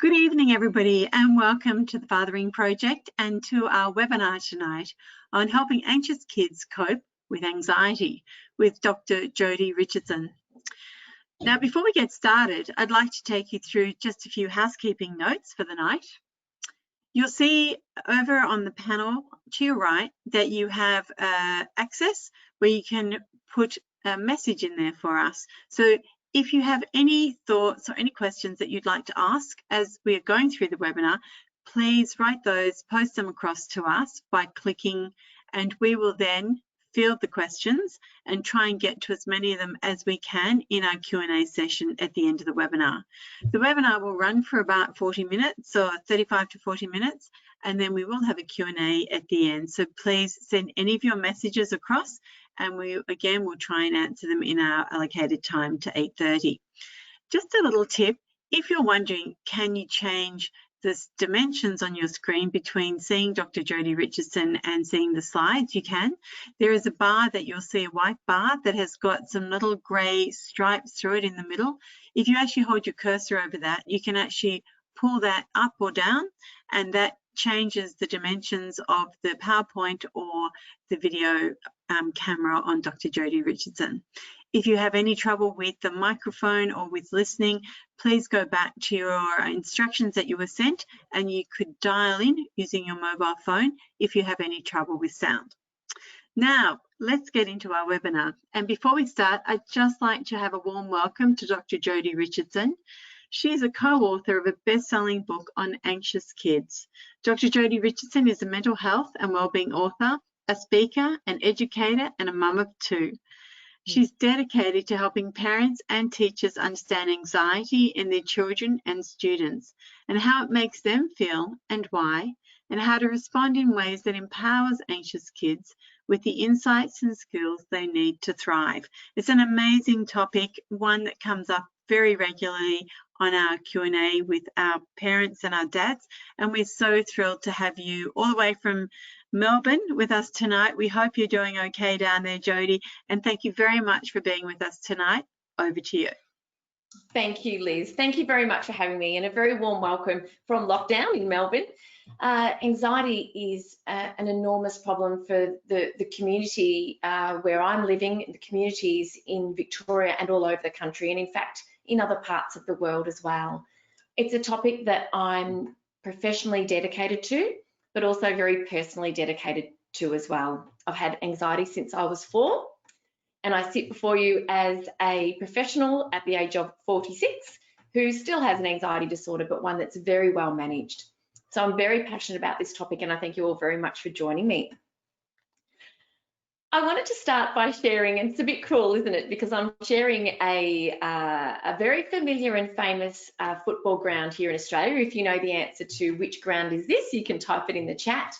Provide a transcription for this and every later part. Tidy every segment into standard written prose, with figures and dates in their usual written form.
Good evening, everybody, and welcome to the Fathering Project and to our webinar tonight on helping anxious kids cope with anxiety with Dr. Jodi Richardson. Now, before we get started, I'd like to take you through just a few housekeeping notes for the night. You'll see over on the panel to your right that you have access where you can put a message in there for us. So if you have any thoughts or any questions that you'd like to ask as we are going through the webinar, please write those, post them across to us by clicking, and we will then field the questions and try and get to as many of them as we can in our Q&A session at the end of the webinar. The webinar will run for about 40 minutes or 35 to 40 minutes, and then we will have a Q&A at the end. So please send any of your messages across, and we again will try and answer them in our allocated time to 8:30. Just a little tip, if you're wondering, can you change the dimensions on your screen between seeing Dr. Jodi Richardson and seeing the slides? You can. There is a bar that you'll see, a white bar that has got some little grey stripes through it in the middle. If you actually hold your cursor over that, you can actually pull that up or down, and that changes the dimensions of the PowerPoint or the video camera on Dr. Jodi Richardson. If you have any trouble with the microphone or with listening, please go back to your instructions that you were sent, and you could dial in using your mobile phone if you have any trouble with sound. Now, let's get into our webinar. And before we start, I'd just like to have a warm welcome to Dr. Jodi Richardson. She's a co-author of a best-selling book on anxious kids. Dr. Jodi Richardson is a mental health and wellbeing author, a speaker, an educator, and a mum of two. She's dedicated to helping parents and teachers understand anxiety in their children and students, and how it makes them feel and why, and how to respond in ways that empowers anxious kids with the insights and skills they need to thrive. It's an amazing topic, one that comes up very regularly on our Q&A with our parents and our dads, and we're so thrilled to have you all the way from Melbourne with us tonight. We hope you're doing okay down there, Jodi, and thank you very much for being with us tonight. Over to you. Thank you, Liz. Thank you very much for having me, and a very warm welcome from lockdown in Melbourne. Anxiety is an enormous problem for the community where I'm living, the communities in Victoria and all over the country, and in fact in other parts of the world as well. It's a topic that I'm professionally dedicated to, but also very personally dedicated to as well. I've had anxiety since I was 4, and I sit before you as a professional at the age of 46 who still has an anxiety disorder, but one that's very well managed. So I'm very passionate about this topic, and I thank you all very much for joining me. I wanted to start by sharing, and it's a bit cruel, isn't it? Because I'm sharing a very familiar and famous football ground here in Australia. If you know the answer to which ground is this, you can type it in the chat.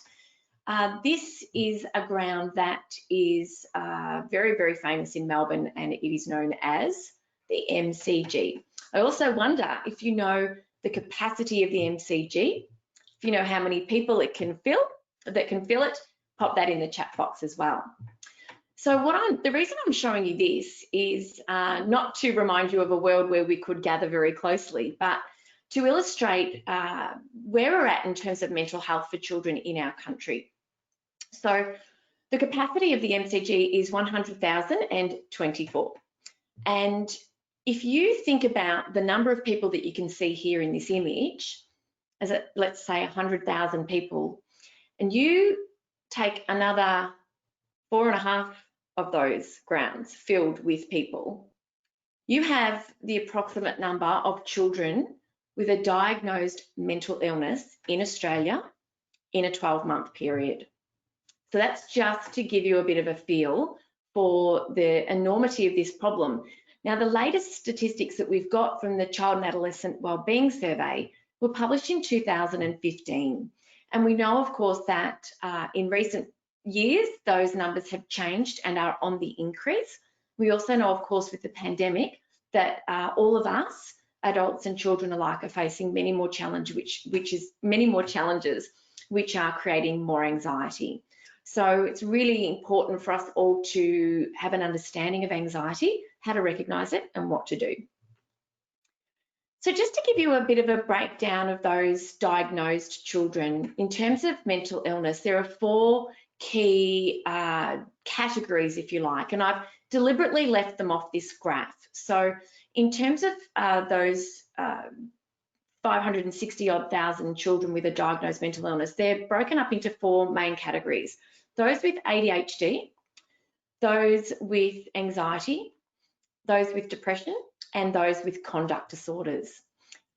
This is a ground that is very, very famous in Melbourne, and it is known as the MCG. I also wonder if you know the capacity of the MCG, if you know how many people it can fill, pop that in the chat box as well. So the reason I'm showing you this is not to remind you of a world where we could gather very closely, but to illustrate where we're at in terms of mental health for children in our country. So the capacity of the MCG is 100,024. And if you think about the number of people that you can see here in this image, as let's say 100,000 people, and you take another 4.5 of those grounds filled with people, you have the approximate number of children with a diagnosed mental illness in Australia in a 12-month period. So that's just to give you a bit of a feel for the enormity of this problem. Now, the latest statistics that we've got from the Child and Adolescent Wellbeing Survey were published in 2015. And we know, of course, that in recent years, those numbers have changed and are on the increase. We also know, of course, with the pandemic that all of us, adults and children alike, are facing many more challenges, which are creating more anxiety. So it's really important for us all to have an understanding of anxiety, how to recognise it and what to do. So just to give you a bit of a breakdown of those diagnosed children, in terms of mental illness, there are 4 key categories, if you like, and I've deliberately left them off this graph. So in terms of those 560-odd thousand children with a diagnosed mental illness, they're broken up into 4 main categories. Those with ADHD, those with anxiety, those with depression, and those with conduct disorders.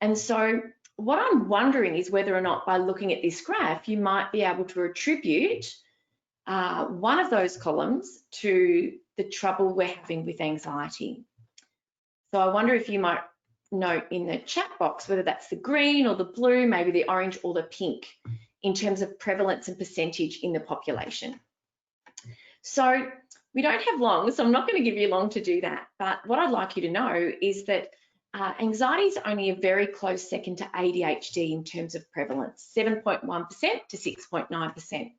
And so what I'm wondering is whether or not by looking at this graph, you might be able to attribute one of those columns to the trouble we're having with anxiety. So I wonder if you might note in the chat box whether that's the green or the blue, maybe the orange or the pink in terms of prevalence and percentage in the population. So we don't have long, so I'm not going to give you long to do that. But what I'd like you to know is that anxiety is only a very close second to ADHD in terms of prevalence, 7.1% to 6.9%.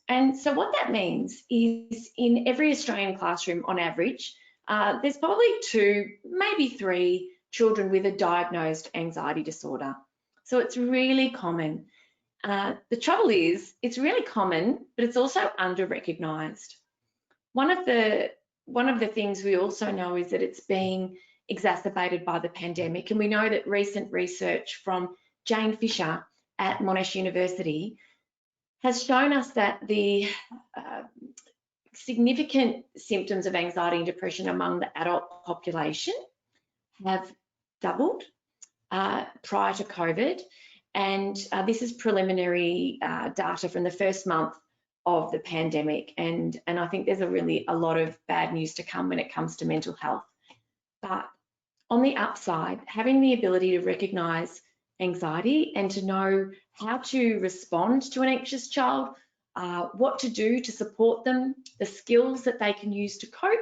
And so what that means is in every Australian classroom on average, there's probably 2, maybe 3 children with a diagnosed anxiety disorder. So it's really common. The trouble is, it's really common, but it's also under-recognised. One of the things we also know is that it's being exacerbated by the pandemic, and we know that recent research from Jane Fisher at Monash University has shown us that the significant symptoms of anxiety and depression among the adult population have doubled prior to COVID, and this is preliminary data from the first month of the pandemic, and I think there's a lot of bad news to come when it comes to mental health. But on the upside, having the ability to recognise anxiety and to know how to respond to an anxious child, what to do to support them, the skills that they can use to cope,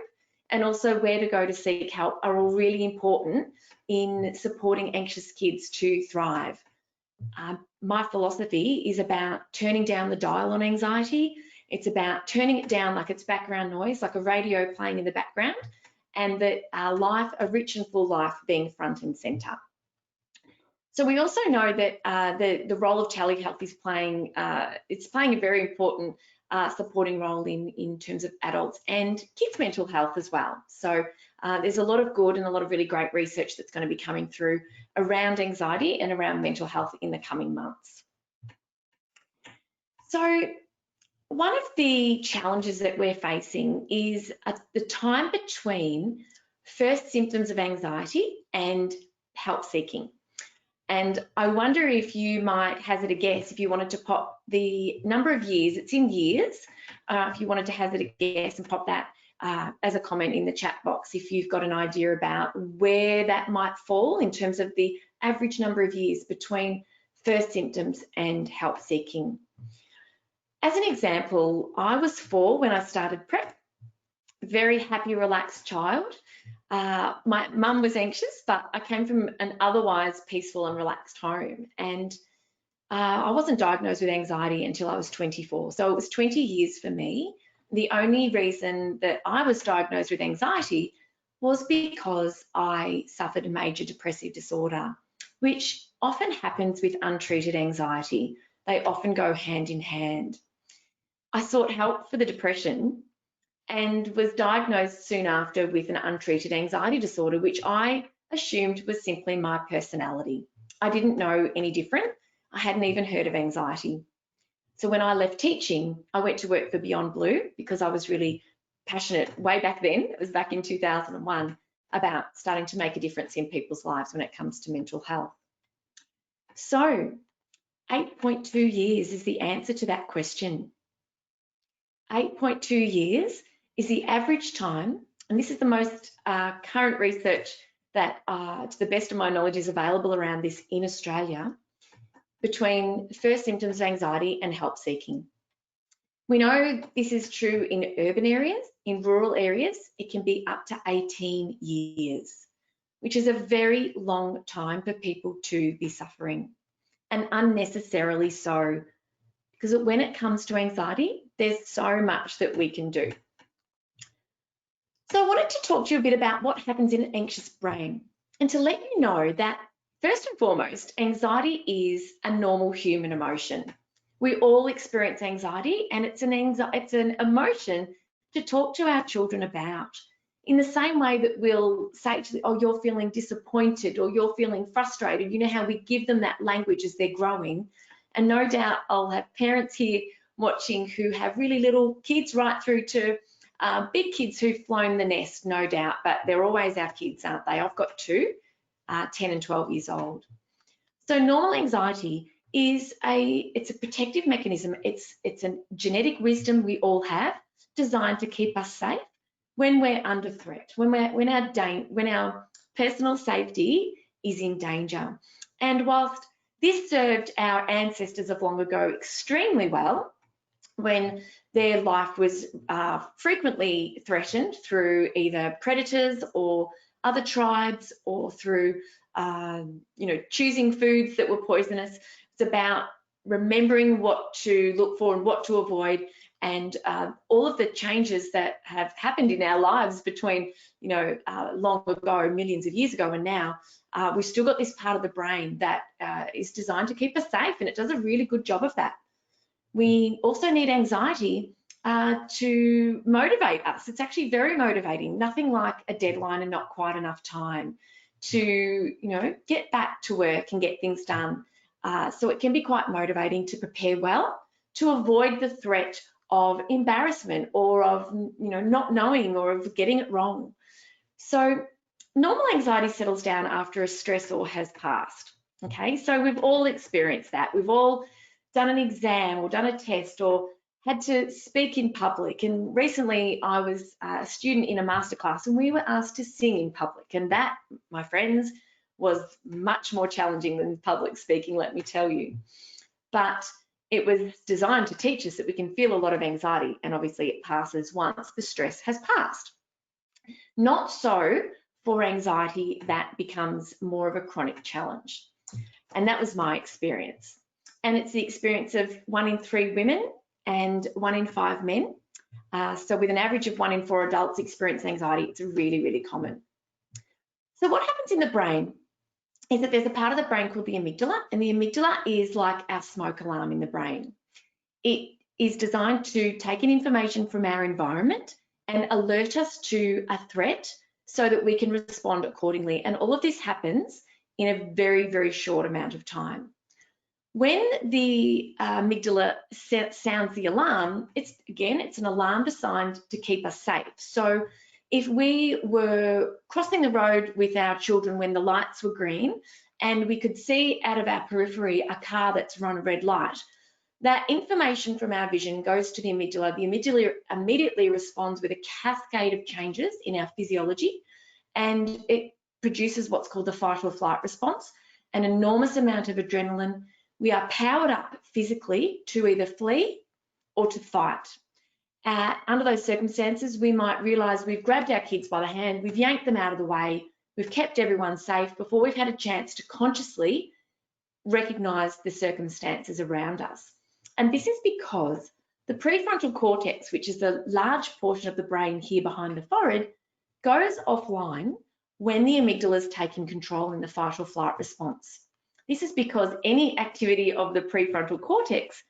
and also where to go to seek help are all really important in supporting anxious kids to thrive. My philosophy is about turning down the dial on anxiety. It's about turning it down like it's background noise, like a radio playing in the background, and that a rich and full life being front and centre. So we also know that the role of telehealth is playing a very important supporting role in terms of adults and kids' mental health as well. So there's a lot of good and a lot of really great research that's going to be coming through around anxiety and around mental health in the coming months. So one of the challenges that we're facing is the time between first symptoms of anxiety and help seeking. And I wonder if you might hazard a guess, if you wanted to pop the number of years, it's in years, if you wanted to hazard a guess and pop that as a comment in the chat box, if you've got an idea about where that might fall in terms of the average number of years between first symptoms and help seeking. As an example, I was 4 when I started prep, very happy, relaxed child. My mum was anxious, but I came from an otherwise peaceful and relaxed home, and I wasn't diagnosed with anxiety until I was 24. So it was 20 years for me. The only reason that I was diagnosed with anxiety was because I suffered a major depressive disorder, which often happens with untreated anxiety. They often go hand in hand. I sought help for the depression and was diagnosed soon after with an untreated anxiety disorder, which I assumed was simply my personality. I didn't know any different. I hadn't even heard of anxiety. So when I left teaching, I went to work for Beyond Blue because I was really passionate way back then, it was back in 2001, about starting to make a difference in people's lives when it comes to mental health. So 8.2 years is the answer to that question. 8.2 years is the average time, and this is the most current research that, to the best of my knowledge, is available around this in Australia, between first symptoms of anxiety and help seeking. We know this is true in urban areas. In rural areas, it can be up to 18 years, which is a very long time for people to be suffering, and unnecessarily so, because when it comes to anxiety, there's so much that we can do. So I wanted to talk to you a bit about what happens in an anxious brain, and to let you know that First and foremost, anxiety is a normal human emotion. We all experience anxiety, and it's an emotion to talk to our children about. In the same way that we'll say to them, oh, you're feeling disappointed or you're feeling frustrated, you know how we give them that language as they're growing. And no doubt I'll have parents here watching who have really little kids right through to big kids who've flown the nest, no doubt, but they're always our kids, aren't they? I've got two, 10 and 12 years old. So normal anxiety is it's a protective mechanism. It's a genetic wisdom we all have, designed to keep us safe when we're under threat, when our personal safety is in danger. And whilst this served our ancestors of long ago extremely well, when their life was frequently threatened through either predators or other tribes, or through choosing foods that were poisonous. It's about remembering what to look for and what to avoid, and all of the changes that have happened in our lives between long ago, millions of years ago, and now. We've still got this part of the brain that is designed to keep us safe, and it does a really good job of that. We also need anxiety to motivate us. It's actually very motivating. Nothing like a deadline and not quite enough time to, get back to work and get things done. So it can be quite motivating to prepare well, to avoid the threat of embarrassment or of, not knowing or of getting it wrong. So normal anxiety settles down after a stressor has passed. Okay, so we've all experienced that. We've all done an exam or done a test or had to speak in public. And recently I was a student in a masterclass and we were asked to sing in public. And that, my friends, was much more challenging than public speaking, let me tell you. But it was designed to teach us that we can feel a lot of anxiety, and obviously it passes once the stress has passed. Not so for anxiety that becomes more of a chronic challenge. And that was my experience. And it's the experience of 1 in 3 women and 1 in 5 men. So with an average of 1 in 4 adults experience anxiety, it's really, really common. So what happens in the brain is that there's a part of the brain called the amygdala, and the amygdala is like our smoke alarm in the brain. It is designed to take in information from our environment and alert us to a threat so that we can respond accordingly. And all of this happens in a very, very short amount of time. When the amygdala sounds the alarm, it's an alarm designed to keep us safe. So if we were crossing the road with our children when the lights were green and we could see out of our periphery a car that's run a red light, that information from our vision goes to the amygdala. The amygdala immediately responds with a cascade of changes in our physiology, and it produces what's called the fight or flight response, an enormous amount of adrenaline. We are powered up physically to either flee or to fight. Under those circumstances, we might realise we've grabbed our kids by the hand, we've yanked them out of the way, we've kept everyone safe before we've had a chance to consciously recognise the circumstances around us. And this is because the prefrontal cortex, which is the large portion of the brain here behind the forehead, goes offline when the amygdala is taking control in the fight or flight response. This is because any activity of the prefrontal cortex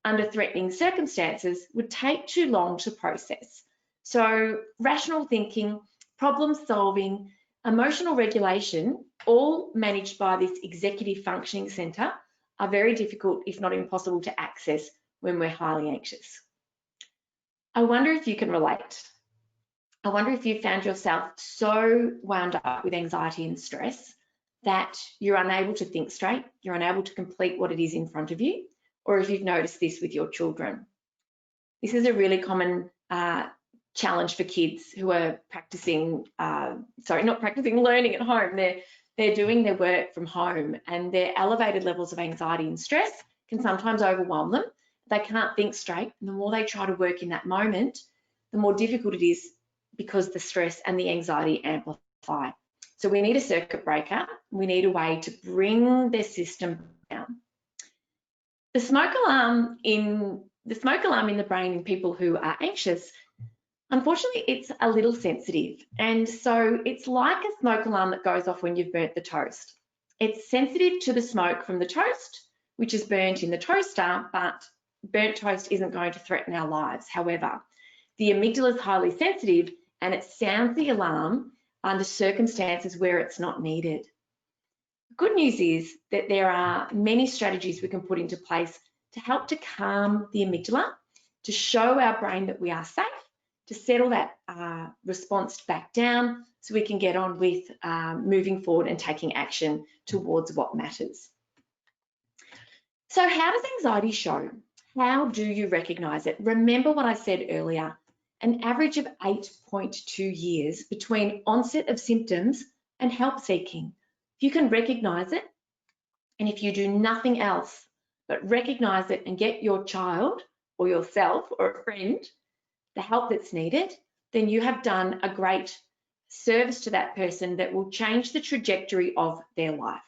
under threatening circumstances would take too long to process. So rational thinking, problem solving, emotional regulation, all managed by this executive functioning centre, are very difficult, if not impossible, to access when we're highly anxious. I wonder if you can relate. I wonder if you found yourself so wound up with anxiety and stress that you're unable to think straight, you're unable to complete what it is in front of you, or if you've noticed this with your children. This is a really common challenge for kids who are learning at home. They're doing their work from home, and their elevated levels of anxiety and stress can sometimes overwhelm them. They can't think straight, and the more they try to work in that moment, the more difficult it is because the stress and the anxiety amplify. So we need a circuit breaker. We need a way to bring their system down. The smoke alarm in the brain in people who are anxious, unfortunately, it's a little sensitive. And so it's like a smoke alarm that goes off when you've burnt the toast. It's sensitive to the smoke from the toast, which is burnt in the toaster, but burnt toast isn't going to threaten our lives. However, the amygdala is highly sensitive and it sounds the alarm under circumstances where it's not needed. Good news is that there are many strategies we can put into place to help to calm the amygdala, to show our brain that we are safe, to settle that response back down so we can get on with moving forward and taking action towards what matters. So how does anxiety show? How do you recognise it? Remember what I said earlier, an average of 8.2 years between onset of symptoms and help seeking. If you can recognise it, and if you do nothing else but recognise it and get your child or yourself or a friend the help that's needed, then you have done a great service to that person that will change the trajectory of their life.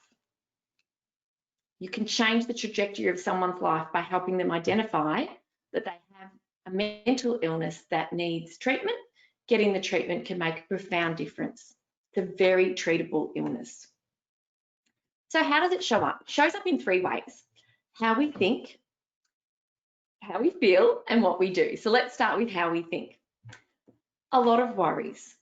You can change the trajectory of someone's life by helping them identify that they have a mental illness that needs treatment. Getting the treatment can make a profound difference. It's a very treatable illness. So how does it show up? It shows up in 3 ways: how we think, how we feel, and what we do. So let's start with how we think. A lot of worries.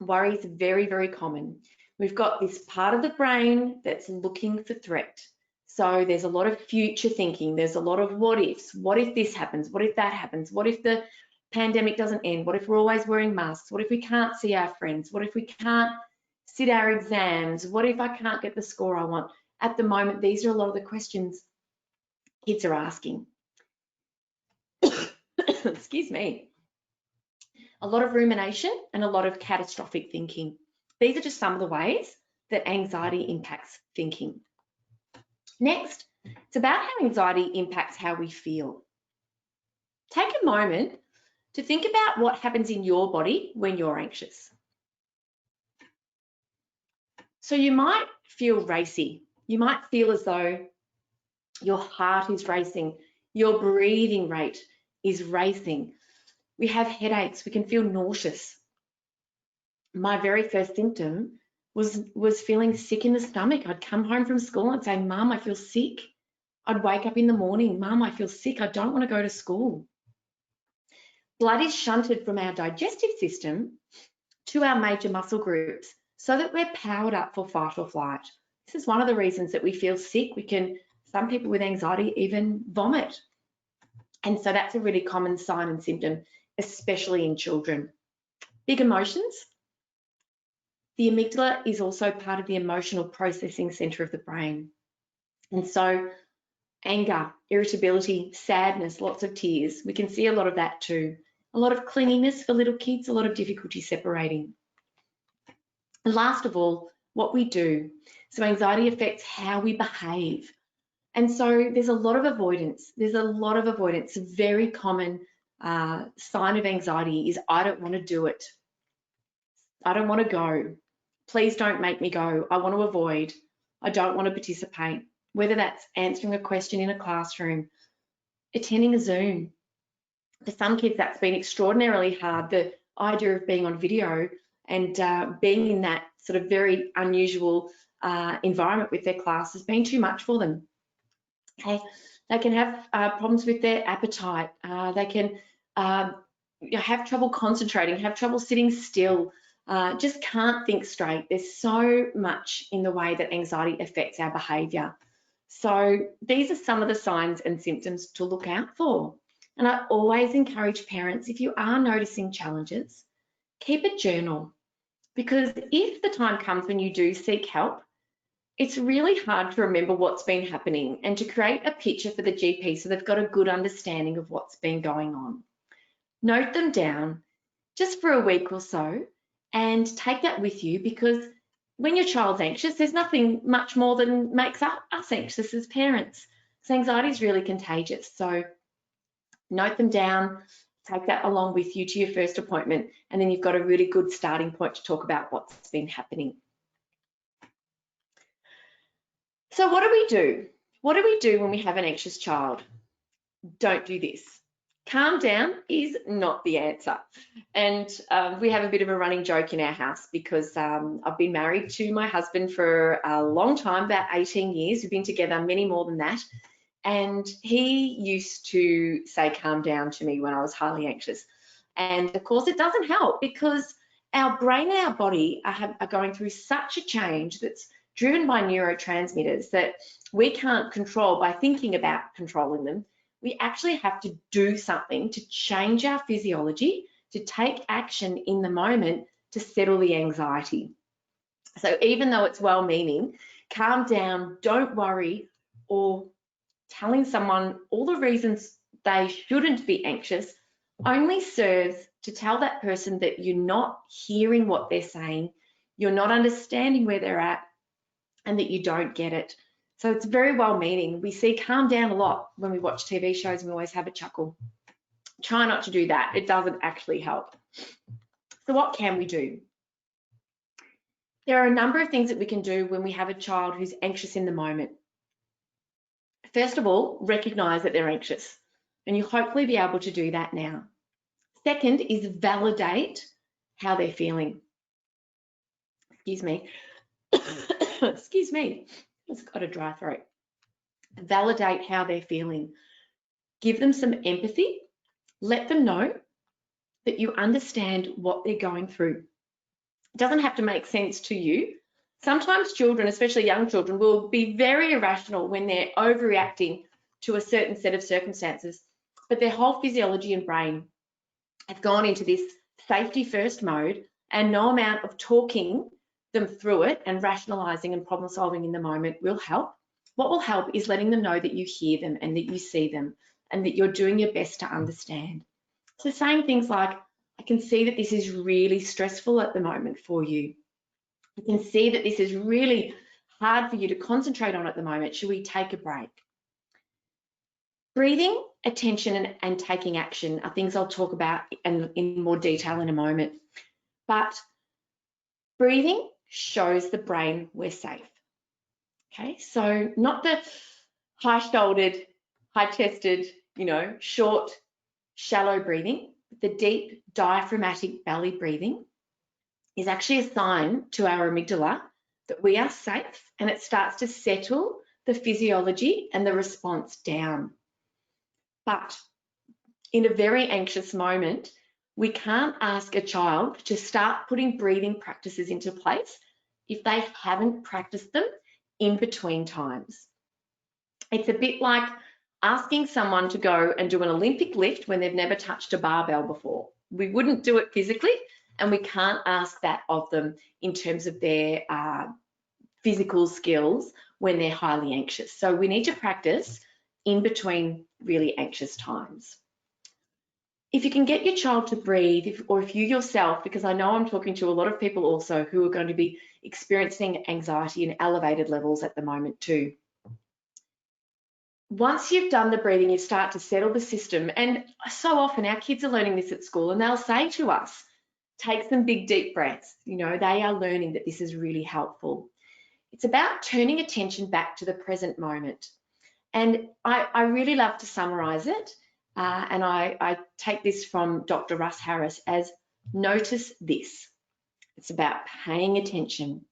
Worry is very, very common. We've got this part of the brain that's looking for threat. So there's a lot of future thinking. There's a lot of what ifs. What if this happens? What if that happens? What if the pandemic doesn't end? What if we're always wearing masks? What if we can't see our friends? What if we can't sit our exams? What if I can't get the score I want? At the moment, these are a lot of the questions kids are asking. Excuse me. A lot of rumination and a lot of catastrophic thinking. These are just some of the ways that anxiety impacts thinking. Next, it's about how anxiety impacts how we feel. Take a moment to think about what happens in your body when you're anxious. So you might feel racy. You might feel as though your heart is racing, your breathing rate is racing. We have headaches, we can feel nauseous. My very first symptom was feeling sick in the stomach. I'd come home from school and I'd say, Mum, I feel sick. I'd wake up in the morning, Mum, I feel sick. I don't want to go to school. Blood is shunted from our digestive system to our major muscle groups so that we're powered up for fight or flight. This is one of the reasons that we feel sick. Some people with anxiety even vomit. And so that's a really common sign and symptom, especially in children. Big emotions. The amygdala is also part of the emotional processing center of the brain. And so anger, irritability, sadness, lots of tears. We can see a lot of that too. A lot of clinginess for little kids, a lot of difficulty separating. And last of all, what we do. So anxiety affects how we behave. And so there's a lot of avoidance. A very common sign of anxiety is I don't want to do it. I don't want to go. Please don't make me go. I want to avoid. I don't want to participate. Whether that's answering a question in a classroom, attending a Zoom. For some kids, that's been extraordinarily hard. The idea of being on video and being in that sort of very unusual environment with their class has been too much for them. Okay, they can have problems with their appetite. They can have trouble concentrating, have trouble sitting still, just can't think straight. There's so much in the way that anxiety affects our behaviour. So these are some of the signs and symptoms to look out for. And I always encourage parents, if you are noticing challenges, keep a journal, because if the time comes when you do seek help, it's really hard to remember what's been happening and to create a picture for the GP so they've got a good understanding of what's been going on. Note them down just for a week or so and take that with you, because when your child's anxious, there's nothing much more than makes us anxious as parents. So anxiety is really contagious. So note them down, take that along with you to your first appointment, and then you've got a really good starting point to talk about what's been happening. So what do we do? What do we do when we have an anxious child? Don't do this. Calm down is not the answer. And we have a bit of a running joke in our house because I've been married to my husband for a long time, about 18 years. We've been together many more than that. And he used to say calm down to me when I was highly anxious. And of course, it doesn't help because our brain and our body are going through such a change that's driven by neurotransmitters that we can't control by thinking about controlling them. We actually have to do something to change our physiology, to take action in the moment to settle the anxiety. So even though it's well-meaning, calm down, don't worry, or telling someone all the reasons they shouldn't be anxious only serves to tell that person that you're not hearing what they're saying, you're not understanding where they're at, and that you don't get it. So it's very well-meaning. We see calm down a lot when we watch TV shows and we always have a chuckle. Try not to do that. It doesn't actually help. So what can we do? There are a number of things that we can do when we have a child who's anxious in the moment. First of all, recognize that they're anxious, and you'll hopefully be able to do that now. Second is validate how they're feeling. Excuse me. Excuse me. I've got a dry throat. Validate how they're feeling. Give them some empathy. Let them know that you understand what they're going through. It doesn't have to make sense to you. Sometimes children, especially young children, will be very irrational when they're overreacting to a certain set of circumstances, but their whole physiology and brain have gone into this safety first mode, and no amount of talking them through it and rationalizing and problem solving in the moment will help. What will help is letting them know that you hear them and that you see them and that you're doing your best to understand. So saying things like, I can see that this is really stressful at the moment for you. I can see that this is really hard for you to concentrate on at the moment. Should we take a break? Breathing, attention, and taking action are things I'll talk about in more detail in a moment. But breathing shows the brain we're safe. Okay, so not the high-shouldered, high-chested, short, shallow breathing. The deep diaphragmatic belly breathing is actually a sign to our amygdala that we are safe, and it starts to settle the physiology and the response down. But in a very anxious moment, we can't ask a child to start putting breathing practices into place if they haven't practiced them in between times. It's a bit like asking someone to go and do an Olympic lift when they've never touched a barbell before. We wouldn't do it physically, and we can't ask that of them in terms of their physical skills when they're highly anxious. So we need to practice in between really anxious times. If you can get your child to breathe, or if you yourself, because I know I'm talking to a lot of people also who are going to be experiencing anxiety in elevated levels at the moment too. Once you've done the breathing, you start to settle the system. And so often our kids are learning this at school, and they'll say to us, take some big, deep breaths. They are learning that this is really helpful. It's about turning attention back to the present moment. And I really love to summarize it. And I take this from Dr. Russ Harris as notice this. It's about paying attention,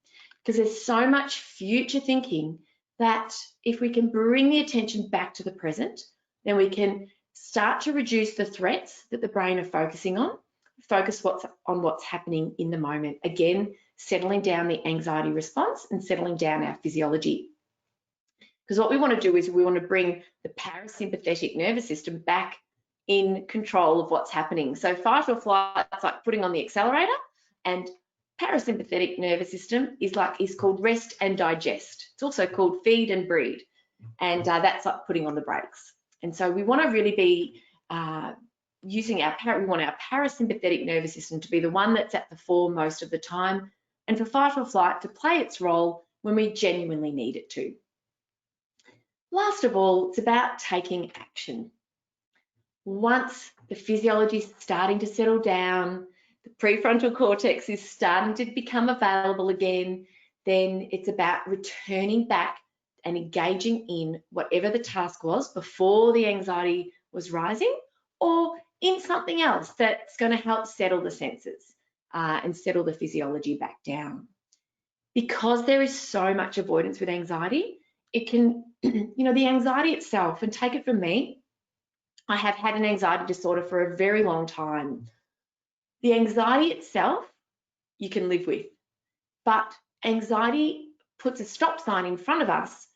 because there's so much future thinking that if we can bring the attention back to the present, then we can start to reduce the threats that the brain are focusing on, focus on what's happening in the moment. Again, settling down the anxiety response and settling down our physiology. Because what we want to do is we want to bring the parasympathetic nervous system back in control of what's happening. So fight or flight, it's like putting on the accelerator, and parasympathetic nervous system is called rest and digest. It's also called feed and breed, and that's like putting on the brakes. And so we want to really be using we want our parasympathetic nervous system to be the one that's at the fore most of the time, and for fight or flight to play its role when we genuinely need it to. Last of all, it's about taking action. Once the physiology is starting to settle down, the prefrontal cortex is starting to become available again, then it's about returning back and engaging in whatever the task was before the anxiety was rising, or in something else that's going to help settle the senses and settle the physiology back down. Because there is so much avoidance with anxiety, it can, the anxiety itself, and take it from me, I have had an anxiety disorder for a very long time. The anxiety itself, you can live with, but anxiety puts a stop sign in front of us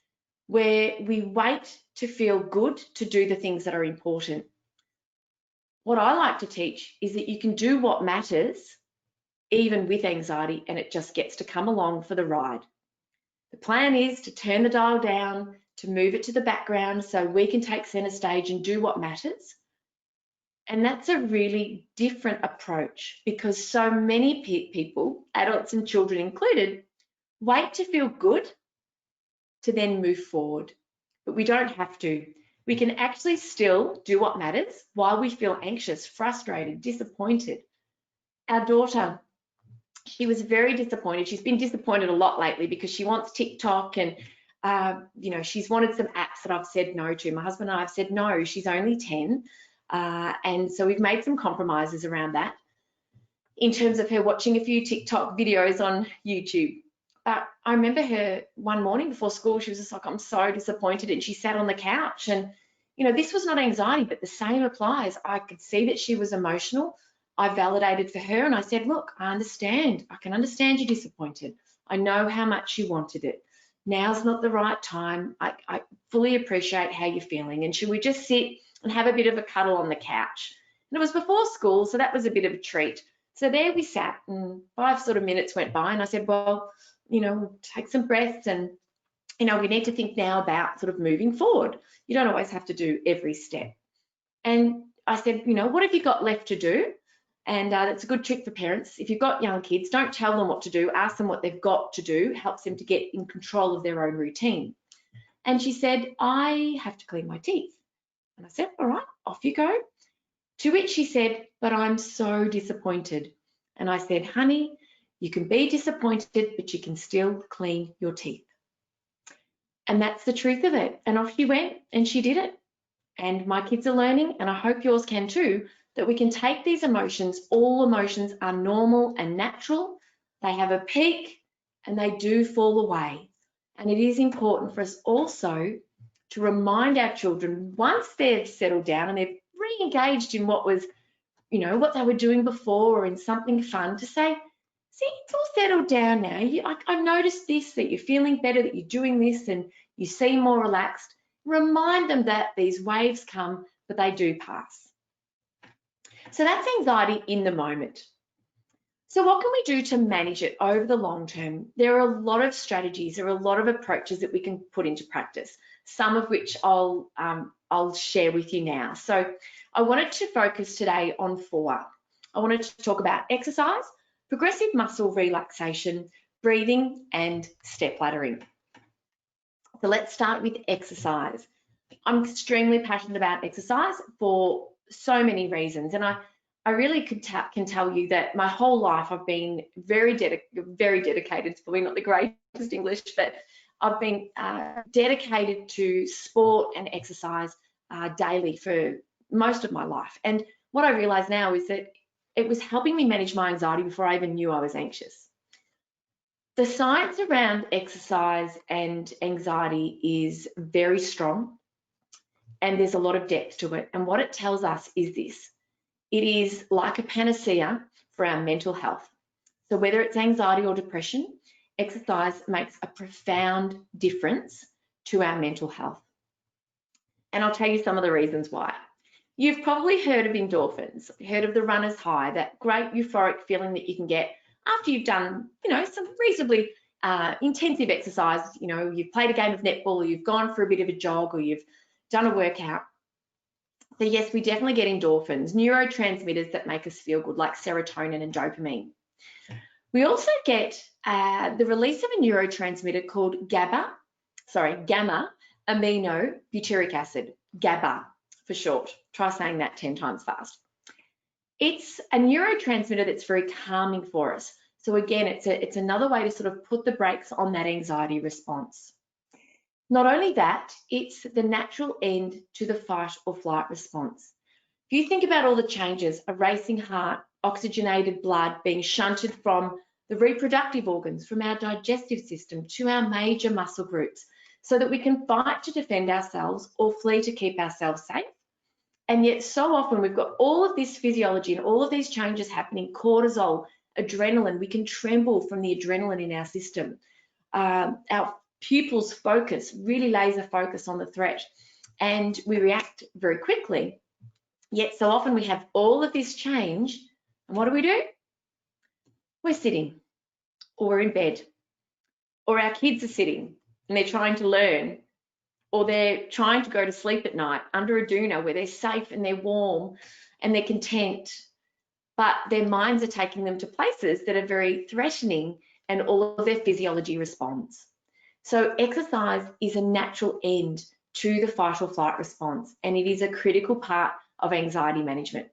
where we wait to feel good to do the things that are important. What I like to teach is that you can do what matters even with anxiety, and it just gets to come along for the ride. The plan is to turn the dial down, to move it to the background so we can take center stage and do what matters. And that's a really different approach, because so many people, adults and children included, wait to feel good to then move forward. But we don't have to. We can actually still do what matters while we feel anxious, frustrated, disappointed. Our daughter, she was very disappointed. She's been disappointed a lot lately because she wants TikTok, and she's wanted some apps that I've said no to. My husband and I have said no. She's only 10, and so we've made some compromises around that in terms of her watching a few TikTok videos on YouTube. But I remember her one morning before school, she was just like, I'm so disappointed, and she sat on the couch, and this was not anxiety, but the same applies. I could see that she was emotional. I validated for her and I said, look, I understand. I can understand you're disappointed. I know how much you wanted it. Now's not the right time. I fully appreciate how you're feeling. And should we just sit and have a bit of a cuddle on the couch? And it was before school, so that was a bit of a treat. So there we sat, and 5 sort of minutes went by, and I said, well, we'll take some breaths, and we need to think now about sort of moving forward. You don't always have to do every step. And I said, what have you got left to do? And that's a good trick for parents. If you've got young kids, don't tell them what to do. Ask them what they've got to do. Helps them to get in control of their own routine. And she said, I have to clean my teeth. And I said, all right, off you go. To which she said, but I'm so disappointed. And I said, honey, you can be disappointed, but you can still clean your teeth. And that's the truth of it. And off she went, and she did it. And my kids are learning, and I hope yours can too, that we can take these emotions. All emotions are normal and natural. They have a peak and they do fall away. And it is important for us also to remind our children, once they've settled down and they've re-engaged in what was, what they were doing before, or in something fun, to say, see, it's all settled down now. I've noticed this, that you're feeling better, that you're doing this, and you seem more relaxed. Remind them that these waves come, but they do pass. So that's anxiety in the moment. So what can we do to manage it over the long term? There are a lot of strategies, there are a lot of approaches that we can put into practice, some of which I'll share with you now. So I wanted to focus today on 4. I wanted to talk about exercise, progressive muscle relaxation, breathing, and stepladdering. So let's start with exercise. I'm extremely passionate about exercise for so many reasons, and I really can tell you that my whole life I've been very dedicated. It's probably not the greatest English, but I've been dedicated to sport and exercise daily for most of my life. And what I realize now is that it was helping me manage my anxiety before I even knew I was anxious. The science around exercise and anxiety is very strong, and there's a lot of depth to it. And what it tells us is this: it is like a panacea for our mental health. So whether it's anxiety or depression, exercise makes a profound difference to our mental health. And I'll tell you some of the reasons why. You've probably heard of endorphins, heard of the runner's high, that great euphoric feeling that you can get after you've done, some reasonably intensive exercise. You've played a game of netball, or you've gone for a bit of a jog, or you've done a workout. So yes, we definitely get endorphins, neurotransmitters that make us feel good, like serotonin and dopamine. We also get the release of a neurotransmitter called gamma aminobutyric acid, GABA for short. Try saying that 10 times fast. It's a neurotransmitter that's very calming for us. So again, it's another way to sort of put the brakes on that anxiety response. Not only that, it's the natural end to the fight or flight response. If you think about all the changes, a racing heart, oxygenated blood being shunted from the reproductive organs, from our digestive system to our major muscle groups, so that we can fight to defend ourselves or flee to keep ourselves safe. And yet so often we've got all of this physiology and all of these changes happening, cortisol, adrenaline, we can tremble from the adrenaline in our system. Our pupils focus, really laser focus on the threat, and we react very quickly. Yet so often we have all of this change, and what do? We're sitting, or we're in bed, or our kids are sitting and they're trying to learn, or they're trying to go to sleep at night under a doona where they're safe and they're warm and they're content, but their minds are taking them to places that are very threatening and all of their physiology responds. So exercise is a natural end to the fight or flight response, and it is a critical part of anxiety management.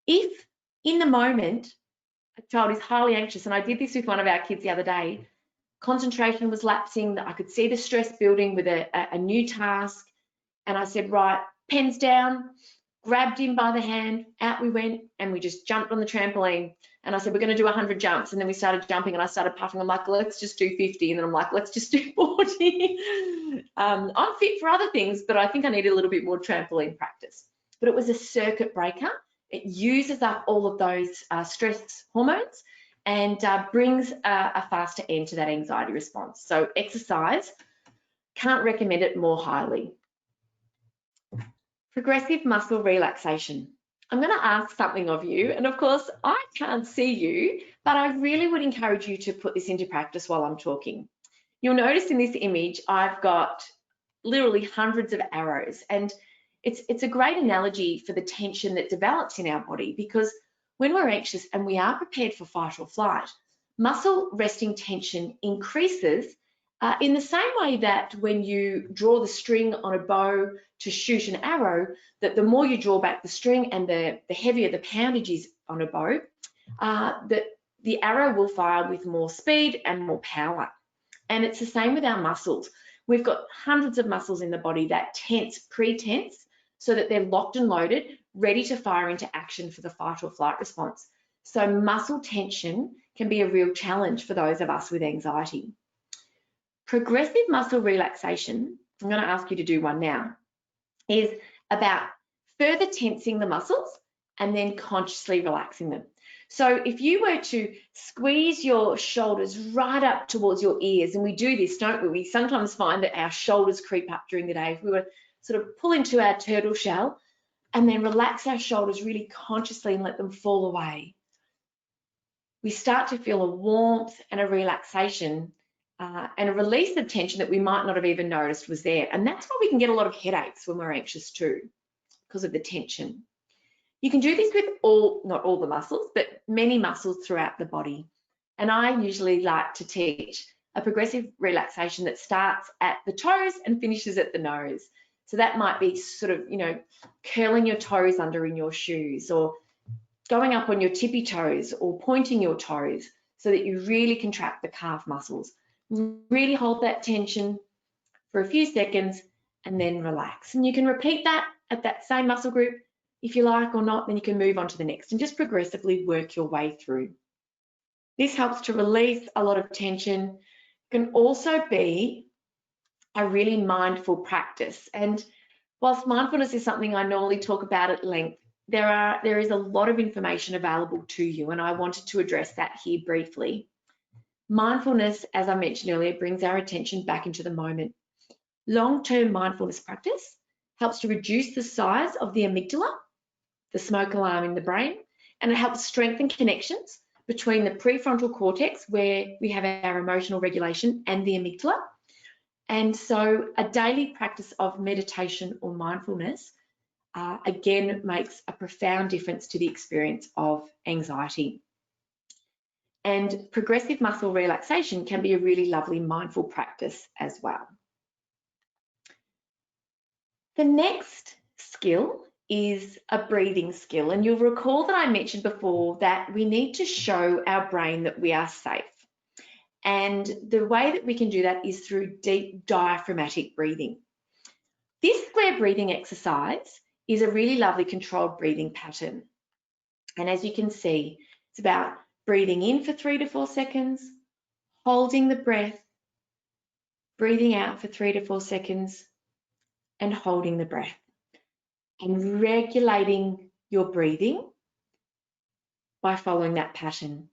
If in the moment a child is highly anxious, and I did this with one of our kids the other day, concentration was lapsing, I could see the stress building with a new task, and I said, right, pens down, grabbed him by the hand, out we went, and we just jumped on the trampoline. And I said, we're going to do 100 jumps. And then we started jumping, and I started puffing. I'm like, let's just do 50. And then I'm like, let's just do 40. I'm fit for other things, but I think I need a little bit more trampoline practice. But it was a circuit breaker. It uses up all of those stress hormones and brings a faster end to that anxiety response. So exercise, can't recommend it more highly. Progressive muscle relaxation. I'm going to ask something of you, and of course I can't see you, but I really would encourage you to put this into practice while I'm talking. You'll notice in this image I've got literally hundreds of arrows, and it's a great analogy for the tension that develops in our body, because when we're anxious and we are prepared for fight or flight, muscle resting tension increases in the same way that when you draw the string on a bow to shoot an arrow, that the more you draw back the string and the heavier the poundage is on a bow, that the arrow will fire with more speed and more power. And it's the same with our muscles. We've got hundreds of muscles in the body that tense, pre-tense, so that they're locked and loaded, ready to fire into action for the fight or flight response. So muscle tension can be a real challenge for those of us with anxiety. Progressive muscle relaxation, I'm going to ask you to do one now, is about further tensing the muscles and then consciously relaxing them. So if you were to squeeze your shoulders right up towards your ears, and we do this, don't we? We sometimes find that our shoulders creep up during the day. If we were sort of pull into our turtle shell and then relax our shoulders really consciously and let them fall away, we start to feel a warmth and a relaxation and a release of tension that we might not have even noticed was there. And that's why we can get a lot of headaches when we're anxious too, because of the tension. You can do this with not all the muscles, but many muscles throughout the body. And I usually like to teach a progressive relaxation that starts at the toes and finishes at the nose. So that might be sort of, curling your toes under in your shoes, or going up on your tippy toes, or pointing your toes so that you really contract the calf muscles. Really hold that tension for a few seconds and then relax. And you can repeat that at that same muscle group if you like or not, then you can move on to the next and just progressively work your way through. This helps to release a lot of tension. It can also be a really mindful practice. And whilst mindfulness is something I normally talk about at length, there is a lot of information available to you, and I wanted to address that here briefly. Mindfulness, as I mentioned earlier, brings our attention back into the moment. Long-term mindfulness practice helps to reduce the size of the amygdala, the smoke alarm in the brain, and it helps strengthen connections between the prefrontal cortex, where we have our emotional regulation, and the amygdala. And so a daily practice of meditation or mindfulness again makes a profound difference to the experience of anxiety. And progressive muscle relaxation can be a really lovely mindful practice as well. The next skill is a breathing skill. And you'll recall that I mentioned before that we need to show our brain that we are safe. And the way that we can do that is through deep diaphragmatic breathing. This square breathing exercise is a really lovely controlled breathing pattern. And as you can see, it's about breathing in for 3 to 4 seconds, holding the breath, breathing out for 3 to 4 seconds, and holding the breath. And regulating your breathing by following that pattern.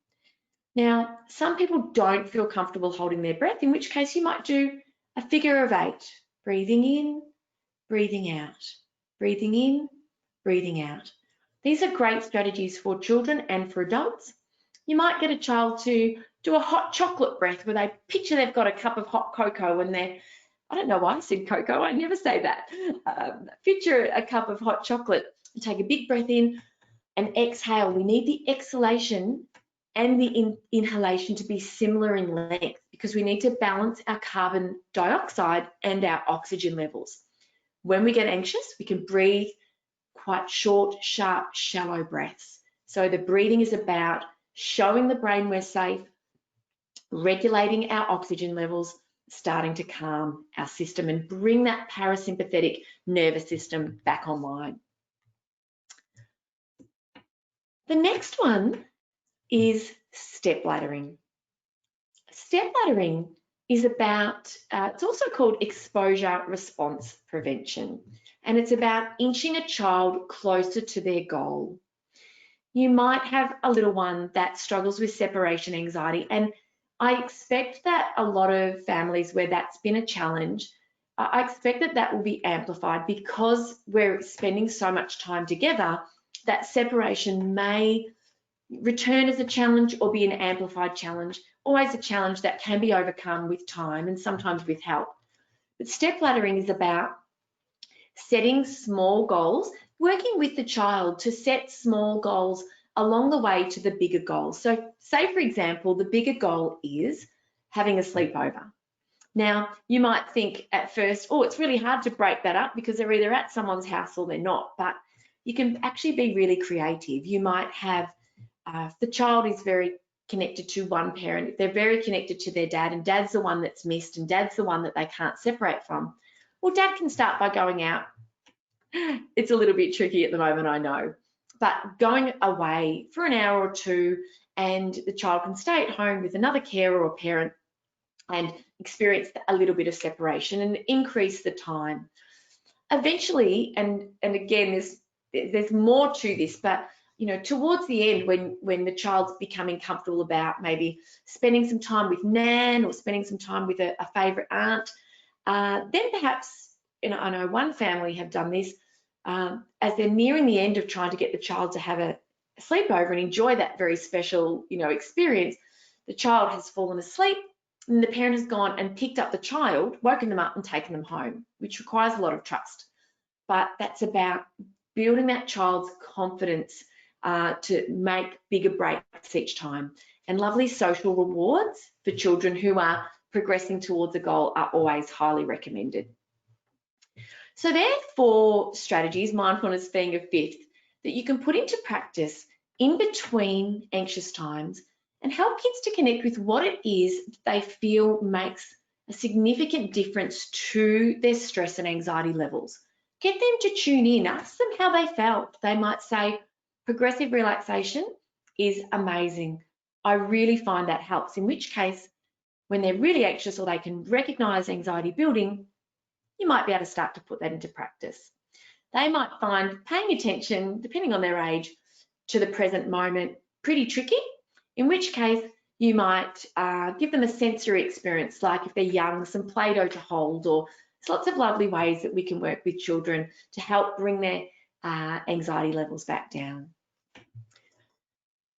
Now, some people don't feel comfortable holding their breath, in which case you might do a figure of 8, breathing in, breathing out, breathing in, breathing out. These are great strategies for children and for adults. You might get a child to do a hot chocolate breath where they picture they've got a cup of hot cocoa and they're, I don't know why I said cocoa, I never say that. Picture a cup of hot chocolate, take a big breath in and exhale. We need the exhalation and the inhalation to be similar in length because we need to balance our carbon dioxide and our oxygen levels. When we get anxious, we can breathe quite short, sharp, shallow breaths. So the breathing is about showing the brain we're safe, regulating our oxygen levels, starting to calm our system and bring that parasympathetic nervous system back online. The next one is stepladdering. Stepladdering is about, it's also called exposure response prevention, and it's about inching a child closer to their goal. You might have a little one that struggles with separation anxiety, and I expect that a lot of families where that's been a challenge, I expect that that will be amplified because we're spending so much time together, that separation may return as a challenge or be an amplified challenge, always a challenge that can be overcome with time and sometimes with help. But stepladdering is about setting small goals, working with the child to set small goals along the way to the bigger goals. So say, for example, the bigger goal is having a sleepover. Now, you might think at first, oh, it's really hard to break that up because they're either at someone's house or they're not, but you can actually be really creative. You might have, if the child is very connected to one parent, if they're very connected to their dad and dad's the one that's missed and dad's the one that they can't separate from, well, dad can start by going out. It's a little bit tricky at the moment, I know, but going away for an hour or two and the child can stay at home with another carer or parent and experience a little bit of separation and increase the time. Eventually, and again, there's more to this, but you know, towards the end, when the child's becoming comfortable about maybe spending some time with Nan or spending some time with a favourite aunt, then perhaps, you know, I know one family have done this, as they're nearing the end of trying to get the child to have a sleepover and enjoy that very special, you know, experience, the child has fallen asleep and the parent has gone and picked up the child, woken them up and taken them home, which requires a lot of trust. But that's about building that child's confidence to make bigger breaks each time. And lovely social rewards for children who are progressing towards a goal are always highly recommended. So there are 4 strategies, mindfulness being a 5th, that you can put into practice in between anxious times and help kids to connect with what it is they feel makes a significant difference to their stress and anxiety levels. Get them to tune in, ask them how they felt. They might say, progressive relaxation is amazing. I really find that helps, in which case, when they're really anxious or they can recognize anxiety building, you might be able to start to put that into practice. They might find paying attention, depending on their age, to the present moment pretty tricky, in which case you might give them a sensory experience, like if they're young, some Play-Doh to hold, or there's lots of lovely ways that we can work with children to help bring their anxiety levels back down.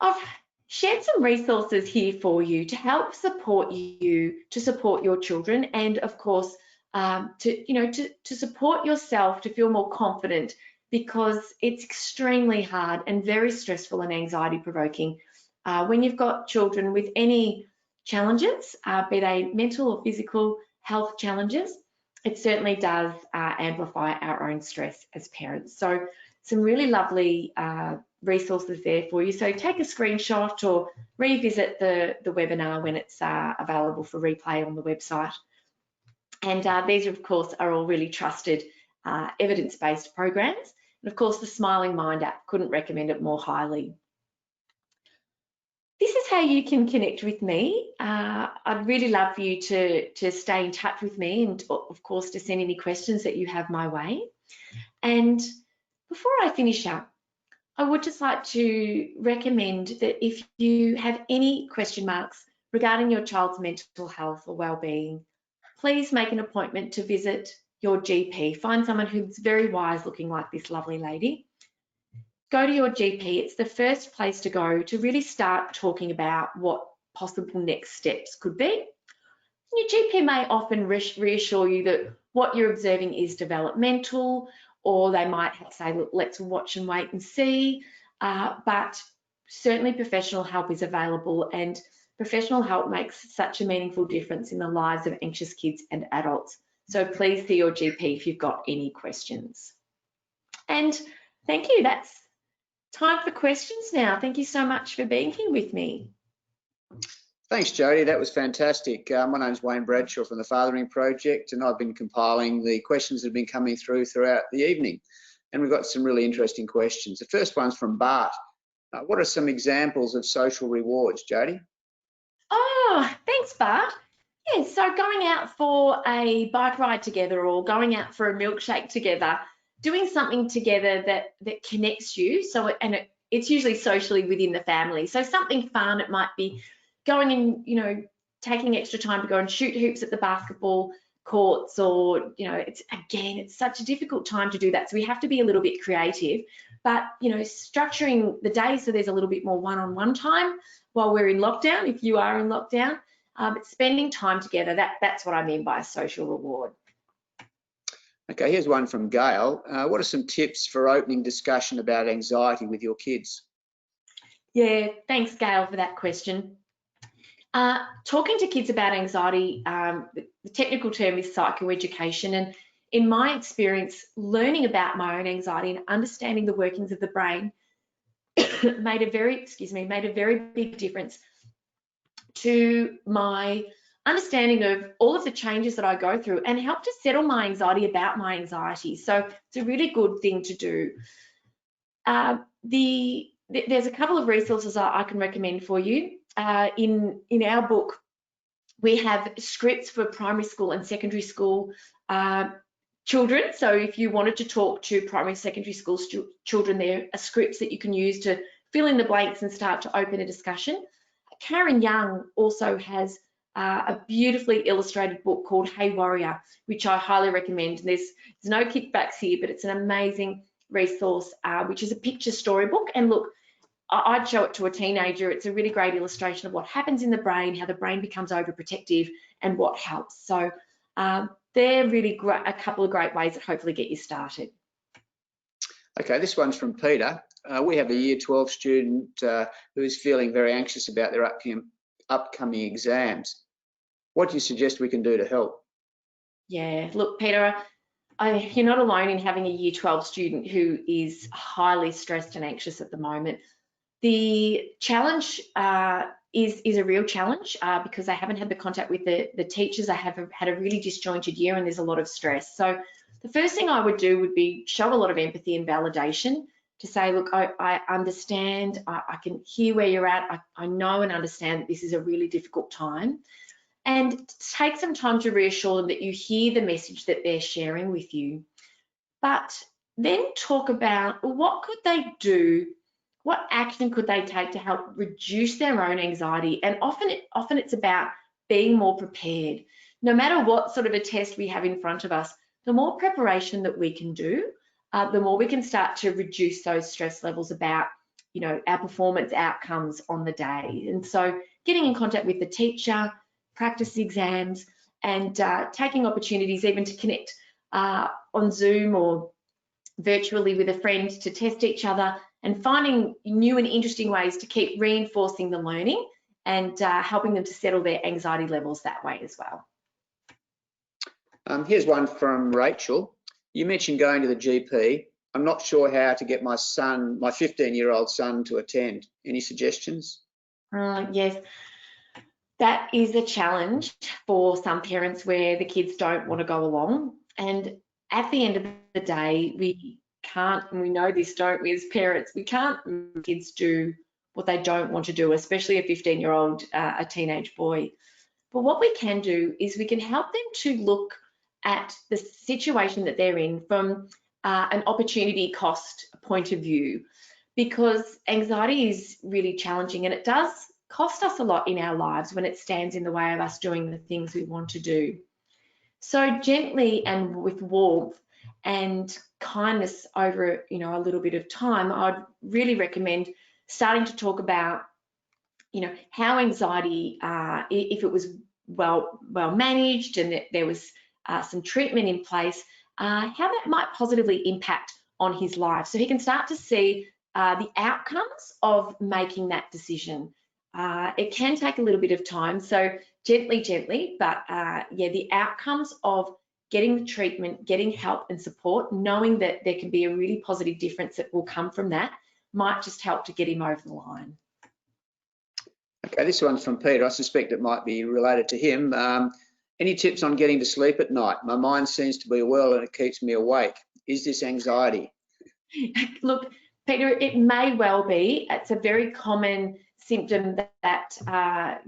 I've shared some resources here for you to help support you, to support your children, and of course, to support yourself to feel more confident, because it's extremely hard and very stressful and anxiety provoking when you've got children with any challenges, be they mental or physical health challenges. It certainly does amplify our own stress as parents. So some really lovely resources there for you. So take a screenshot or revisit the webinar when it's available for replay on the website. And these, of course, are all really trusted evidence-based programs And of course, the Smiling Mind app, couldn't recommend it more highly. This is how you can connect with me. I'd really love for you to stay in touch with me, and of course to send any questions that you have my way. And before I finish up, I would just like to recommend that if you have any question marks regarding your child's mental health or well-being, please make an appointment to visit your GP. Find someone who's very wise, looking like this lovely lady. Go to your GP. It's the first place to go to really start talking about what possible next steps could be. Your GP may often reassure you that what you're observing is developmental, or they might say, look, let's watch and wait and see. But certainly professional help is available, and professional help makes such a meaningful difference in the lives of anxious kids and adults. So please see your GP if you've got any questions. And thank you. That's time for questions now. Thank you so much for being here with me. Thanks, Jodi. That was fantastic. My name's Wayne Bradshaw from the Fathering Project, and I've been compiling the questions that have been coming throughout the evening. And we've got some really interesting questions. The first one's from Bart. What are some examples of social rewards, Jodi? Oh, thanks, Bart. Yeah, so going out for a bike ride together, or going out for a milkshake together, doing something together that connects you. So, it's usually socially within the family. So something fun, it might be going and, taking extra time to go and shoot hoops at the basketball courts, or, it's such a difficult time to do that. So we have to be a little bit creative, but, structuring the day so there's a little bit more one-on-one time while we're in lockdown, if you are in lockdown, but spending time together, that's what I mean by a social reward. Okay, here's one from Gail. What are some tips for opening discussion about anxiety with your kids? Yeah, thanks, Gail, for that question. Talking to kids about anxiety, the technical term is psychoeducation, and in my experience, learning about my own anxiety and understanding the workings of the brain made a very big difference to my understanding of all of the changes that I go through, and help to settle my anxiety about my anxiety. So it's a really good thing to do. There's a couple of resources I can recommend for you. In our book, we have scripts for primary school and secondary school children. So if you wanted to talk to primary, secondary school children, there are scripts that you can use to fill in the blanks and start to open a discussion. Karen Young also has a beautifully illustrated book called Hey Warrior, which I highly recommend. There's no kickbacks here, but it's an amazing resource, which is a picture storybook. And look, I'd show it to a teenager. It's a really great illustration of what happens in the brain, how the brain becomes overprotective, and what helps. So they're really a couple of great ways that hopefully get you started. Okay, this one's from Peter. We have a Year 12 student who is feeling very anxious about their upcoming exams. What do you suggest we can do to help? Yeah, look, Peter, you're not alone in having a Year 12 student who is highly stressed and anxious at the moment. The challenge is a real challenge because they haven't had the contact with the teachers. They have had a really disjointed year, and there's a lot of stress. So the first thing I would do would be show a lot of empathy and validation, to say, look, I understand, I can hear where you're at, I know and understand that this is a really difficult time, and take some time to reassure them that you hear the message that they're sharing with you. But then talk about what could they do, what action could they take to help reduce their own anxiety. And often it's about being more prepared. No matter what sort of a test we have in front of us, the more preparation that we can do, the more we can start to reduce those stress levels about, our performance outcomes on the day. And so getting in contact with the teacher, practice exams, and taking opportunities even to connect on Zoom or virtually with a friend to test each other, and finding new and interesting ways to keep reinforcing the learning and helping them to settle their anxiety levels that way as well. Here's one from Rachel. You mentioned going to the GP. I'm not sure how to get my 15-year-old son to attend. Any suggestions? Yes, that is a challenge for some parents where the kids don't want to go along. And at the end of the day, we can't, and we know this, don't we, as parents, we can't make kids do what they don't want to do, especially a 15-year-old, a teenage boy. But what we can do is we can help them to look at the situation that they're in from an opportunity cost point of view, because anxiety is really challenging and it does cost us a lot in our lives when it stands in the way of us doing the things we want to do. So gently and with warmth and kindness over, you know, a little bit of time, I'd really recommend starting to talk about, you know, how anxiety, if it was well managed and that there was some treatment in place, how that might positively impact on his life, so he can start to see the outcomes of making that decision. It can take a little bit of time, so gently, but yeah, the outcomes of getting the treatment, getting help and support, knowing that there can be a really positive difference that will come from that, might just help to get him over the line. Okay, this one's from Peter. I suspect it might be related to him. Any tips on getting to sleep at night? My mind seems to be a whirl and it keeps me awake. Is this anxiety? Look, Peter, it may well be. It's a very common symptom that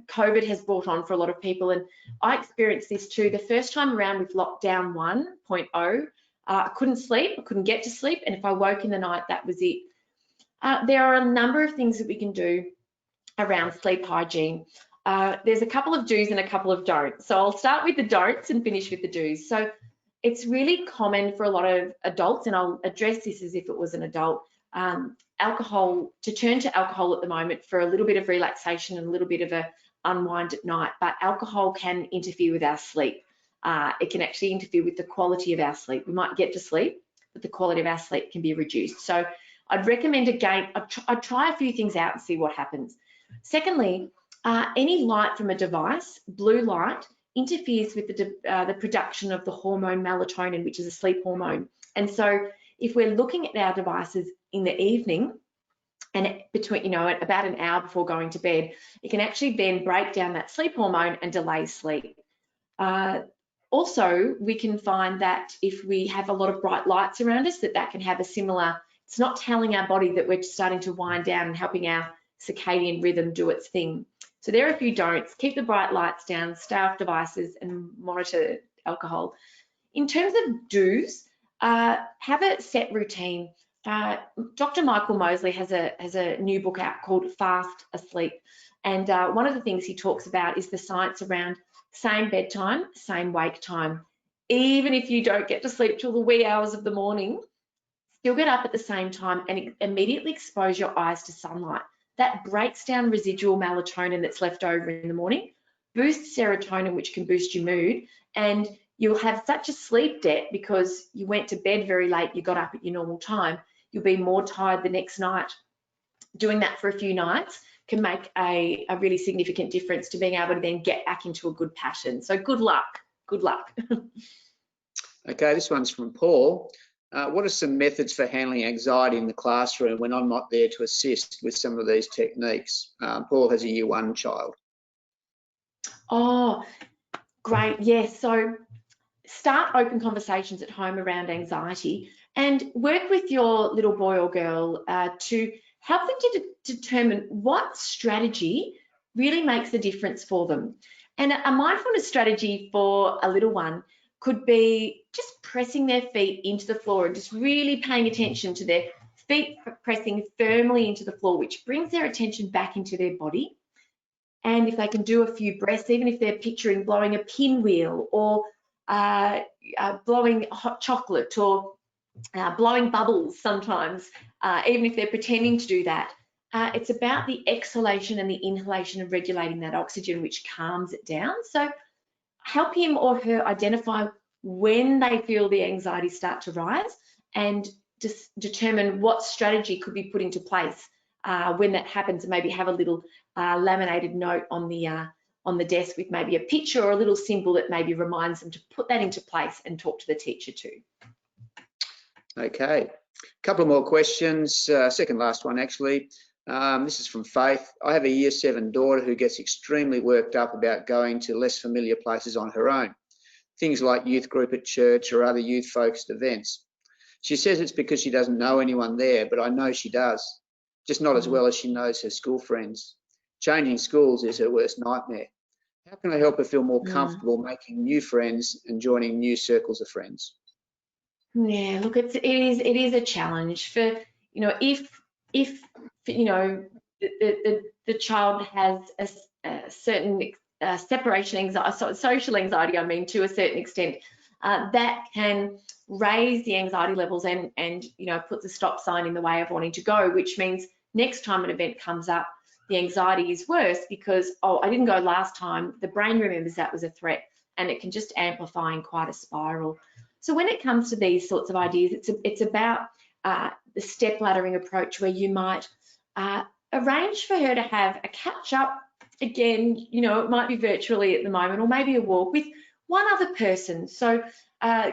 COVID has brought on for a lot of people, and I experienced this too. The first time around with lockdown 1.0, I couldn't sleep, I couldn't get to sleep, and if I woke in the night, that was it. There are a number of things that we can do around sleep hygiene. There's a couple of do's and a couple of don'ts. So I'll start with the don'ts and finish with the do's. So it's really common for a lot of adults, and I'll address this as if it was an adult, to turn to alcohol at the moment for a little bit of relaxation and a little bit of a unwind at night. But alcohol can interfere with our sleep. It can actually interfere with the quality of our sleep. We might get to sleep, but the quality of our sleep can be reduced. So I'd recommend, again, I'd try a few things out and see what happens. Secondly, any light from a device, blue light, interferes with the production of the hormone melatonin, which is a sleep hormone. And so if we're looking at our devices in the evening and between, you know, at about an hour before going to bed, it can actually then break down that sleep hormone and delay sleep. Also, we can find that if we have a lot of bright lights around us, that can have a similar, it's not telling our body that we're starting to wind down and helping our circadian rhythm do its thing. So there are a few don'ts. Keep the bright lights down, stay off devices, and monitor alcohol. In terms of do's, have a set routine. Dr. Michael Mosley has a new book out called Fast Asleep, and one of the things he talks about is the science around same bedtime, same wake time. Even if you don't get to sleep till the wee hours of the morning, still get up at the same time and immediately expose your eyes to sunlight. That breaks down residual melatonin that's left over in the morning, boosts serotonin, which can boost your mood, and you'll have such a sleep debt because you went to bed very late, you got up at your normal time, you'll be more tired the next night. Doing that for a few nights can make a really significant difference to being able to then get back into a good pattern. So good luck, good luck. Okay, this one's from Paul. What are some methods for handling anxiety in the classroom when I'm not there to assist with some of these techniques? Paul has a year 1 child. Oh, great. Yes. So start open conversations at home around anxiety and work with your little boy or girl to help them to determine what strategy really makes a difference for them. And a mindfulness strategy for a little one could be just pressing their feet into the floor and just really paying attention to their feet pressing firmly into the floor, which brings their attention back into their body. And if they can do a few breaths, even if they're picturing blowing a pinwheel or blowing hot chocolate or blowing bubbles sometimes, even if they're pretending to do that, it's about the exhalation and the inhalation of regulating that oxygen, which calms it down. So help him or her identify when they feel the anxiety start to rise and just determine what strategy could be put into place when that happens, and maybe have a little laminated note on the desk with maybe a picture or a little symbol that maybe reminds them to put that into place and talk to the teacher too. Okay, a couple more questions. Second last one actually. This is from Faith. I have a year 7 daughter who gets extremely worked up about going to less familiar places on her own. Things like youth group at church or other youth focused events. She says it's because she doesn't know anyone there, but I know she does, just not as well as she knows her school friends. Changing schools is her worst nightmare. How can I help her feel more comfortable making new friends and joining new circles of friends? Yeah, look, it is a challenge for, you know, if you know the child has a certain separation anxiety, social anxiety, I mean, to a certain extent, that can raise the anxiety levels and you know, puts a stop sign in the way of wanting to go, which means next time an event comes up, the anxiety is worse because, oh, I didn't go last time. The brain remembers that was a threat, and it can just amplify in quite a spiral. So when it comes to these sorts of ideas, it's about the step laddering approach, where you might arrange for her to have a catch up. Again, you know, it might be virtually at the moment, or maybe a walk with one other person. So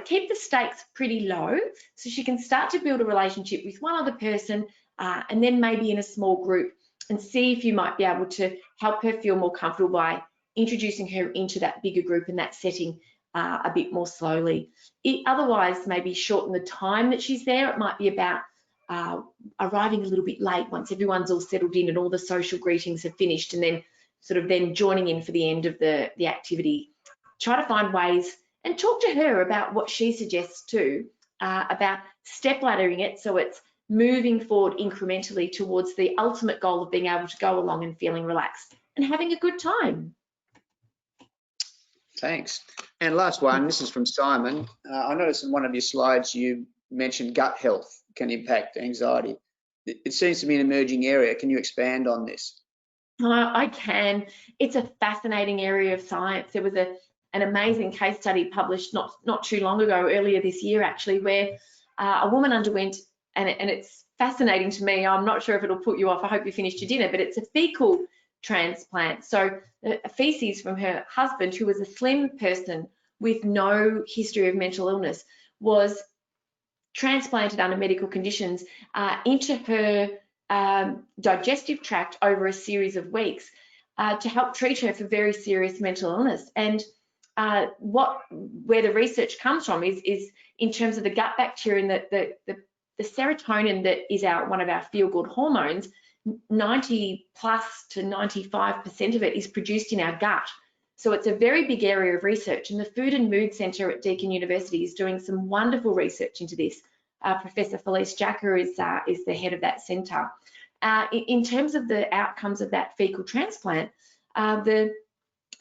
keep the stakes pretty low so she can start to build a relationship with one other person, and then maybe in a small group, and see if you might be able to help her feel more comfortable by introducing her into that bigger group and that setting a bit more slowly. Otherwise, maybe shorten the time that she's there. It might be about arriving a little bit late once everyone's all settled in and all the social greetings have finished, and then sort of then joining in for the end of the activity. Try to find ways and talk to her about what she suggests too, about step laddering it so it's moving forward incrementally towards the ultimate goal of being able to go along and feeling relaxed and having a good time. Thanks. And last one, this is from Simon. I noticed in one of your slides you mentioned gut health can impact anxiety. It seems to be an emerging area. Can you expand on this? I can. It's a fascinating area of science. There was an amazing case study published not too long ago, earlier this year actually, where a woman underwent, and it's fascinating to me. I'm not sure if it'll put you off. I hope you finished your dinner, but it's a fecal transplant. So a feces from her husband, who was a slim person with no history of mental illness, was transplanted under medical conditions into her digestive tract over a series of weeks to help treat her for very serious mental illness. And where the research comes from is in terms of the gut bacteria and the serotonin that is one of our feel-good hormones. 90 plus to 95% of it is produced in our gut. So it's a very big area of research, and the Food and Mood Centre at Deakin University is doing some wonderful research into this. Professor Felice Jacker is the head of that centre. In terms of the outcomes of that fecal transplant, the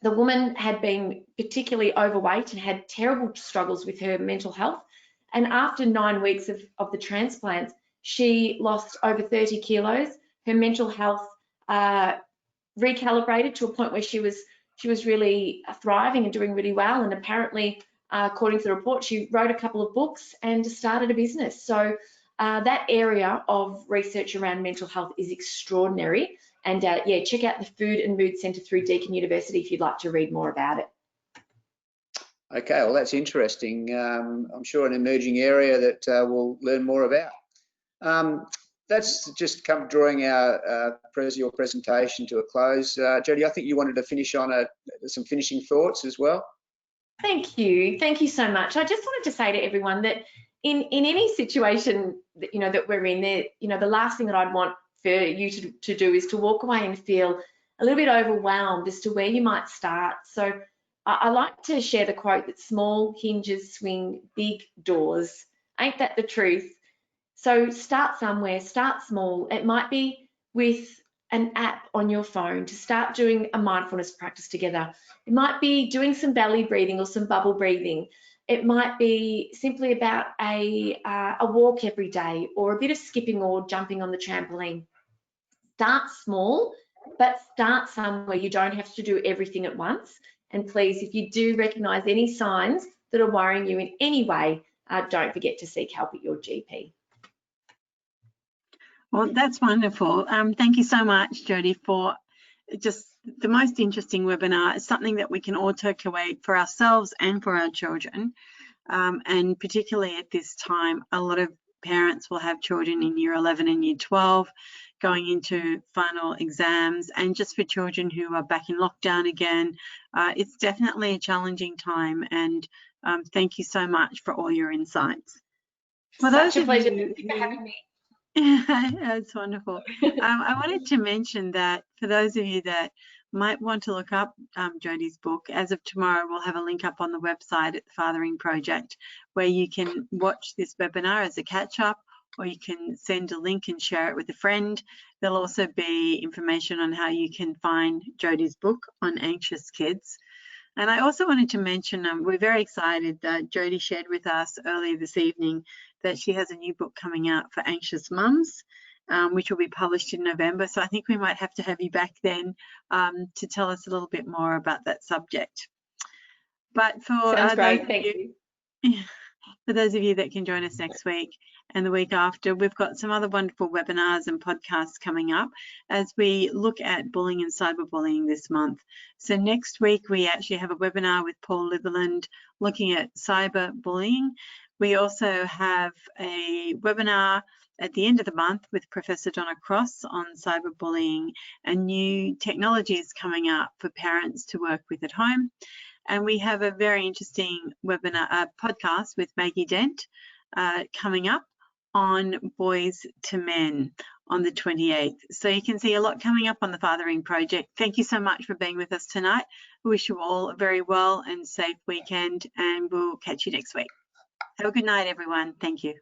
woman had been particularly overweight and had terrible struggles with her mental health. And after 9 weeks of the transplant, she lost over 30 kilos. Her mental health recalibrated to a point where she was really thriving and doing really well. And apparently, according to the report, she wrote a couple of books and started a business. So that area of research around mental health is extraordinary. And yeah, check out the Food and Mood Centre through Deakin University if you'd like to read more about it. Okay, well, that's interesting. I'm sure an emerging area that we'll learn more about. That's just come drawing your presentation to a close. Jodi, I think you wanted to finish on some finishing thoughts as well. Thank you so much. I just wanted to say to everyone that in any situation that that we're in, there, the last thing that I'd want for you to do is to walk away and feel a little bit overwhelmed as to where you might start. So I like to share the quote that small hinges swing big doors. Ain't that the truth? So start somewhere, start small. It might be with an app on your phone to start doing a mindfulness practice together. It might be doing some belly breathing or some bubble breathing. It might be simply about a walk every day, or a bit of skipping or jumping on the trampoline. Start small, but start somewhere. You don't have to do everything at once. And please, if you do recognise any signs that are worrying you in any way, don't forget to seek help at your GP. Well, that's wonderful. Thank you so much, Jodi, for just the most interesting webinar. It's something that we can all take away for ourselves and for our children. And particularly at this time, a lot of parents will have children in year 11 and year 12 going into final exams, and just for children who are back in lockdown again, it's definitely a challenging time. And thank you so much for all your insights. For Such those a of pleasure. you Thank you for having me. That's wonderful. I wanted to mention that for those of you that might want to look up Jodi's book, as of tomorrow, we'll have a link up on the website at the Fathering Project where you can watch this webinar as a catch-up, or you can send a link and share it with a friend. There'll also be information on how you can find Jodi's book on anxious kids. And I also wanted to mention, we're very excited that Jodi shared with us earlier this evening that she has a new book coming out for anxious mums, which will be published in November. So I think we might have to have you back then to tell us a little bit more about that subject. But for Sounds great. Thank you. For those of you that can join us next week and the week after, we've got some other wonderful webinars and podcasts coming up as we look at bullying and cyberbullying this month. So next week, we actually have a webinar with Paul Litherland looking at cyberbullying. We also have a webinar at the end of the month with Professor Donna Cross on cyberbullying and new technologies coming up for parents to work with at home. And we have a very interesting webinar podcast with Maggie Dent coming up on boys to men on the 28th. So you can see a lot coming up on the Fathering Project. Thank you so much for being with us tonight. We wish you all a very well and safe weekend, and we'll catch you next week. Have a good night, everyone. Thank you.